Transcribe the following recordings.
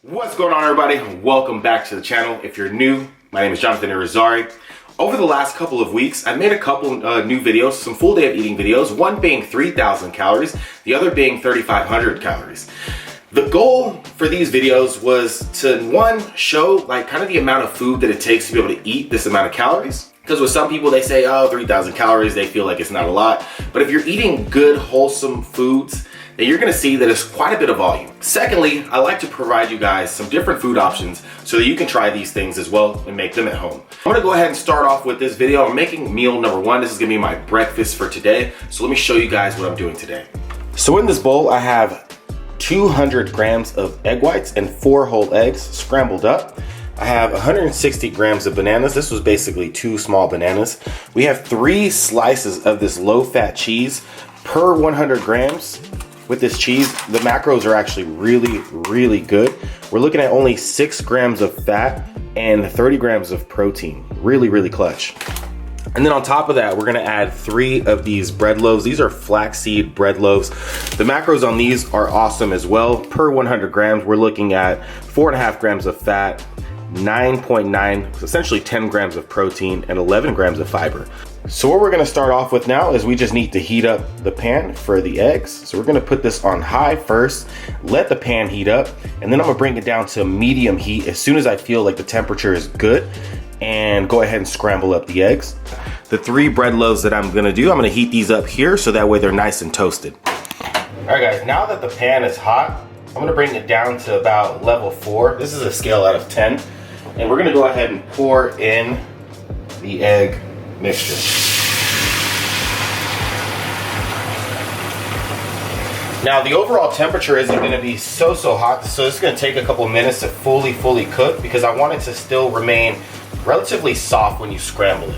What's going on, everybody? Welcome back to the channel. If you're new, my name is Jonathan Irizarry. Over the last couple of weeks, I've made a couple new videos, some full day of eating videos, one being 3,000 calories, the other being 3,500 calories. The goal for these videos was to, one, show like kind of the amount of food that it takes to be able to eat this amount of calories. Because with some people, they say, oh, 3,000 calories, they feel like it's not a lot. But if you're eating good, wholesome foods, then you're gonna see that it's quite a bit of volume. Secondly, I like to provide you guys some different food options so that you can try these things as well and make them at home. I'm gonna go ahead and start off with this video. I'm making meal number one. This is gonna be my breakfast for today. So let me show you guys what I'm doing today. So in this bowl, I have 200 grams of egg whites and 4 whole eggs scrambled up. I have 160 grams of bananas. This was basically 2 small bananas. We have 3 slices of this low-fat cheese per 100 grams. With this cheese, the macros are actually really good. We're looking at only 6 grams of fat and 30 grams of protein. Really clutch. And then on top of that, we're gonna add 3 of these bread loaves. These are flaxseed bread loaves. The macros on these are awesome as well. Per 100 grams, we're looking at 4.5 grams of fat, 9.9, essentially 10 grams of protein, and 11 grams of fiber. So what we're gonna start off with now is we just need to heat up the pan for the eggs. So we're gonna put this on high first, let the pan heat up, and then I'm gonna bring it down to medium heat as soon as I feel like the temperature is good, and go ahead and scramble up the eggs. The 3 bread loaves that I'm gonna do, I'm gonna heat these up here so that way they're nice and toasted. All right guys, now that the pan is hot, I'm gonna bring it down to about level 4. This is a scale out of 10. And we're gonna go ahead and pour in the egg mixture. Now the overall temperature isn't gonna be so hot, so it's gonna take a couple minutes to fully cook because I want it to still remain relatively soft when you scramble it.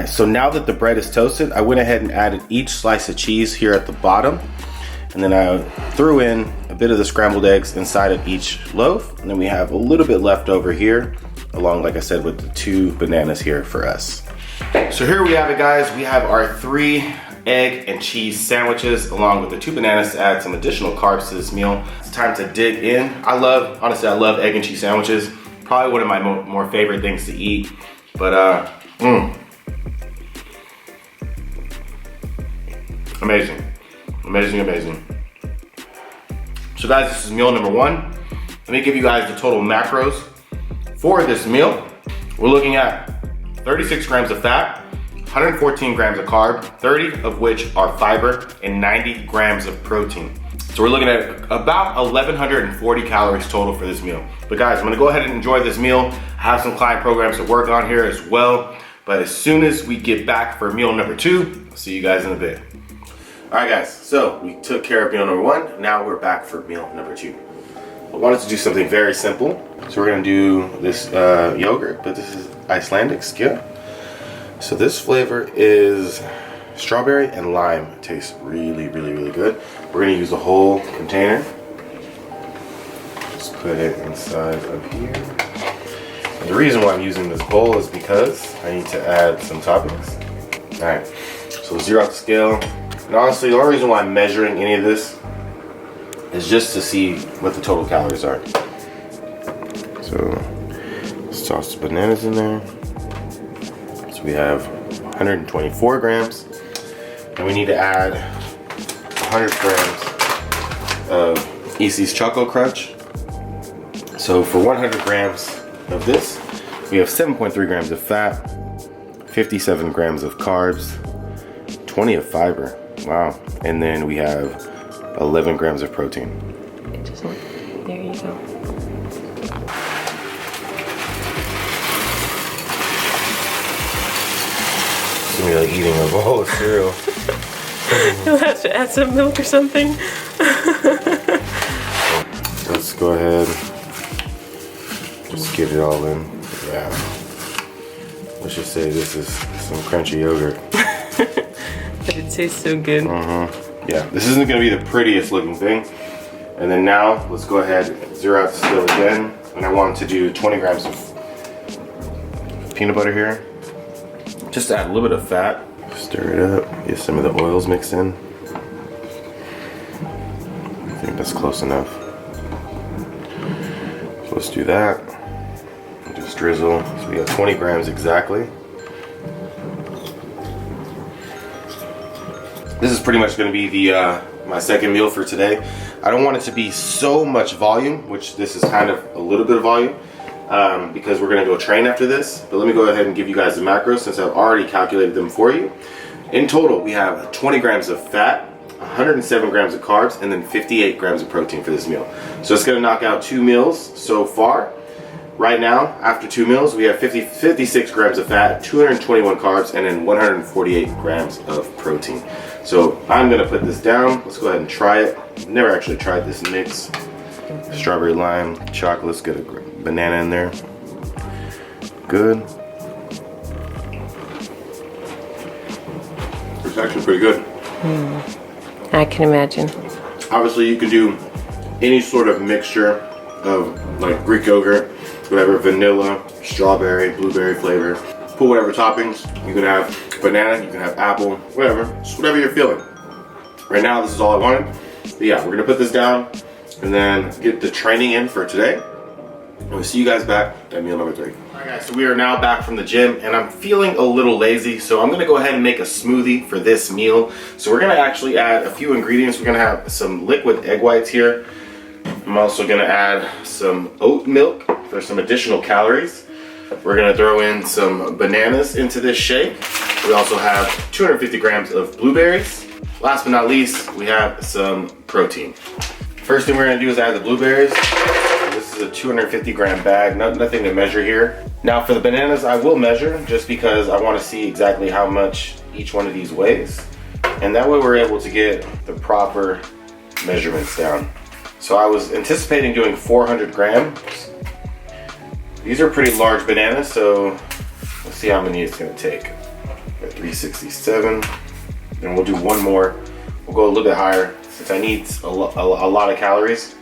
So now that the bread is toasted, I went ahead and added each slice of cheese here at the bottom. And then I threw in a bit of the scrambled eggs inside of each loaf. And then we have a little bit left over here, along, like I said, with the 2 bananas here for us. So here we have it, guys. We have our 3 egg and cheese sandwiches, along with the 2 bananas to add some additional carbs to this meal. It's time to dig in. Honestly, I love egg and cheese sandwiches. Probably one of my more favorite things to eat. But, amazing. So guys, this is meal number 1. Let me give you guys the total macros for this meal. We're looking at 36 grams of fat, 114 grams of carb, 30 of which are fiber, and 90 grams of protein. So we're looking at about 1,140 calories total for this meal. But guys, I'm gonna go ahead and enjoy this meal. I have some client programs to work on here as well. But as soon as we get back for meal number 2, I'll see you guys in a bit. All right guys, so we took care of meal number 1. Now we're back for meal number 2. I wanted to do something very simple. So we're gonna do this yogurt, but this is Icelandic skyr. So this flavor is strawberry and lime. It tastes really good. We're gonna use the whole container. Just put it inside of here. And the reason why I'm using this bowl is because I need to add some toppings. All right, so 0 out the scale. And honestly, the only reason why I'm measuring any of this is just to see what the total calories are. So let's toss the bananas in there. So we have 124 grams. And we need to add 100 grams of EC's Choco Crunch. So for 100 grams of this, we have 7.3 grams of fat, 57 grams of carbs, 20 of fiber. Wow. And then we have 11 grams of protein. It just went. There you go. It's gonna be like eating a bowl of cereal. You'll have to add some milk or something. Let's go ahead. Just get it all in. Yeah. Let's just say this is some crunchy yogurt. But it tastes so good. Yeah, this isn't gonna be the prettiest looking thing. And then now, let's go ahead and zero out the scale again. And I wanted to do 20 grams of peanut butter here. Just add a little bit of fat. Stir it up, get some of the oils mixed in. I think that's close enough. So let's do that. Just drizzle. So we got 20 grams exactly. This is pretty much going to be the my second meal for today. I don't want it to be so much volume, which this is kind of a little bit of volume, because we're going to go train after this. But let me go ahead and give you guys the macros since I've already calculated them for you. In total, we have 20 grams of fat, 107 grams of carbs, and then 58 grams of protein for this meal. So it's going to knock out 2 meals so far. Right now, after 2 meals, we have 56 grams of fat, 221 carbs, and then 148 grams of protein. So I'm gonna put this down. Let's go ahead and try it. I've never actually tried this mix. Strawberry, lime, chocolate. Let's get a banana in there. Good. It's actually pretty good. I can imagine. Obviously, you can do any sort of mixture of like Greek yogurt, whatever, vanilla, strawberry, blueberry flavor. Put whatever toppings. You can have banana, you can have apple, whatever. Just whatever you're feeling. Right now, this is all I wanted. But yeah, we're gonna put this down and then get the training in for today. And we'll see you guys back at meal number 3. Alright guys, so we are now back from the gym and I'm feeling a little lazy, so I'm gonna go ahead and make a smoothie for this meal. So we're gonna actually add a few ingredients. We're gonna have some liquid egg whites here. I'm also gonna add some oat milk for some additional calories. We're gonna throw in some bananas into this shake. We also have 250 grams of blueberries. Last but not least, we have some protein. First thing we're gonna do is add the blueberries. This is a 250 gram bag, nothing to measure here. Now for the bananas, I will measure just because I wanna see exactly how much each one of these weighs. And that way we're able to get the proper measurements down. So I was anticipating doing 400 grams. These are pretty large bananas, so let's see how many it's gonna take. Got 367, and we'll do one more. We'll go a little bit higher since I need a lot of calories.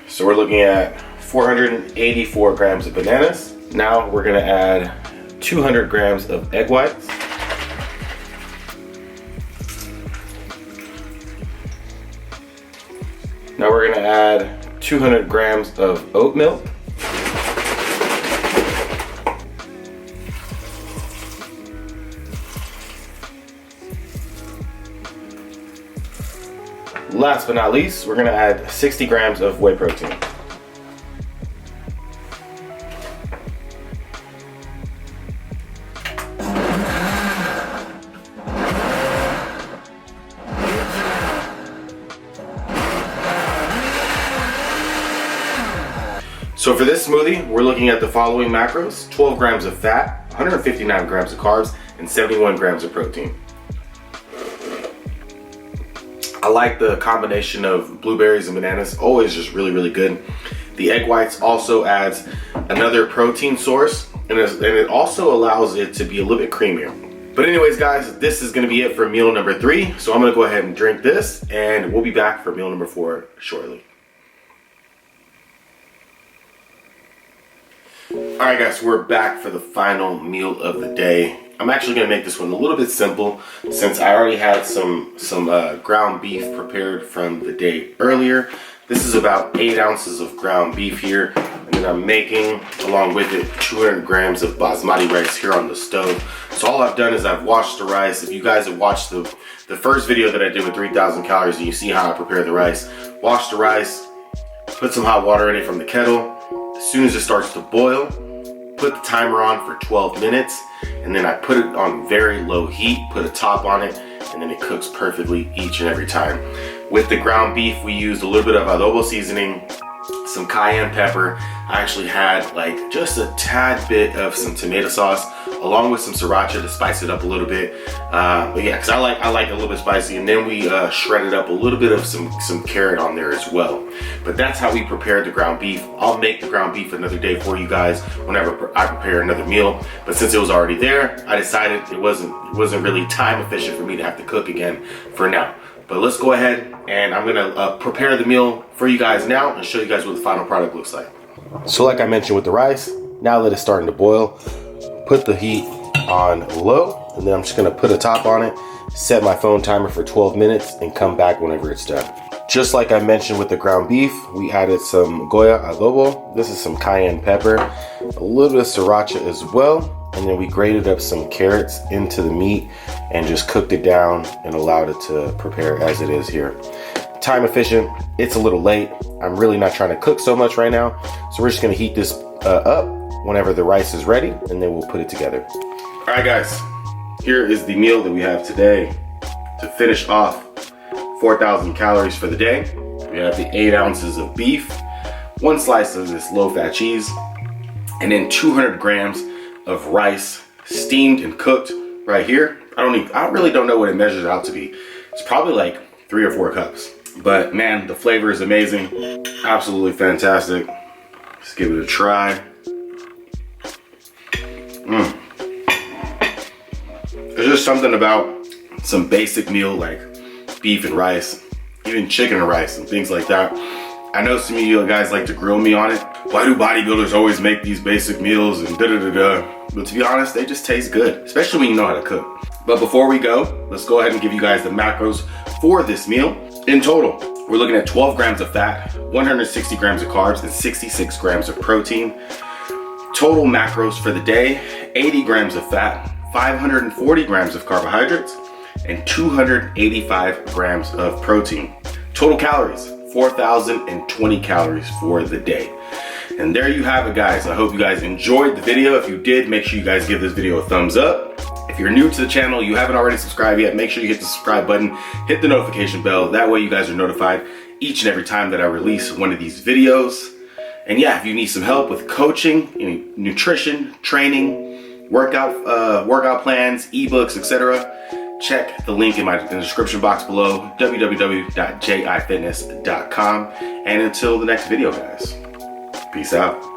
So we're looking at 484 grams of bananas. Now we're gonna add 200 grams of egg whites. Now we're gonna add 200 grams of oat milk. Last but not least, we're gonna add 60 grams of whey protein. So for this smoothie, we're looking at the following macros: 12 grams of fat, 159 grams of carbs, and 71 grams of protein. I like the combination of blueberries and bananas, always just really, really good. The egg whites also adds another protein source, and it also allows it to be a little bit creamier. But anyways guys, this is gonna be it for meal number 3. So I'm gonna go ahead and drink this, and we'll be back for meal number 4 shortly. Alright guys, we're back for the final meal of the day. I'm actually going to make this one a little bit simple since I already had some ground beef prepared from the day earlier. This is about 8 ounces of ground beef here, and then I'm making, along with it, 200 grams of basmati rice here on the stove. So all I've done is I've washed the rice. If you guys have watched the first video that I did with 3,000 calories and you see how I prepare the rice, wash the rice, put some hot water in it from the kettle. As soon as it starts to boil, put the timer on for 12 minutes, and then I put it on very low heat, put a top on it, and then it cooks perfectly each and every time. With the ground beef, we used a little bit of adobo seasoning, some cayenne pepper. I actually had like just a tad bit of some tomato sauce along with some sriracha to spice it up a little bit. But yeah, because I like it a little bit spicy. And then we shredded up a little bit of some carrot on there as well. But that's how we prepared the ground beef. I'll make the ground beef another day for you guys whenever I prepare another meal. But since it was already there, I decided it wasn't really time efficient for me to have to cook again for now. But let's go ahead and I'm gonna prepare the meal for you guys now and show you guys what the final product looks like. So like I mentioned with the rice, now that it's starting to boil, put the heat on low, and then I'm just gonna put a top on it, set my phone timer for 12 minutes, and come back whenever it's done. Just like I mentioned with the ground beef, we added some Goya adobo. This is some cayenne pepper, a little bit of sriracha as well, and then we grated up some carrots into the meat and just cooked it down and allowed it to prepare as it is here. Time efficient, it's a little late. I'm really not trying to cook so much right now, so we're just gonna heat this up whenever the rice is ready, and then we'll put it together. All right guys, here is the meal that we have today. To finish off 4,000 calories for the day, we have the 8 ounces of beef, 1 slice of this low-fat cheese, and then 200 grams of rice, steamed and cooked right here. I really don't know what it measures out to be. It's probably like 3 or 4 cups. But man, the flavor is amazing. Absolutely fantastic. Let's give it a try. There's just something about some basic meal like beef and rice, even chicken and rice and things like that. I know some of you guys like to grill me on it. Why do bodybuilders always make these basic meals and da-da-da-da? But to be honest, they just taste good, especially when you know how to cook. But before we go, let's go ahead and give you guys the macros for this meal. In total, we're looking at 12 grams of fat, 160 grams of carbs, and 66 grams of protein. Total macros for the day, 80 grams of fat, 540 grams of carbohydrates, and 285 grams of protein. Total calories, 4,020 calories for the day. And there you have it, guys. I hope you guys enjoyed the video. If you did, make sure you guys give this video a thumbs up. If you're new to the channel, you haven't already subscribed yet, make sure you hit the subscribe button, hit the notification bell. That way you guys are notified each and every time that I release one of these videos. And yeah, if you need some help with coaching, nutrition, training, workout plans, ebooks, etc., check the link in the description box below, www.jifitness.com. And until the next video, guys, peace out.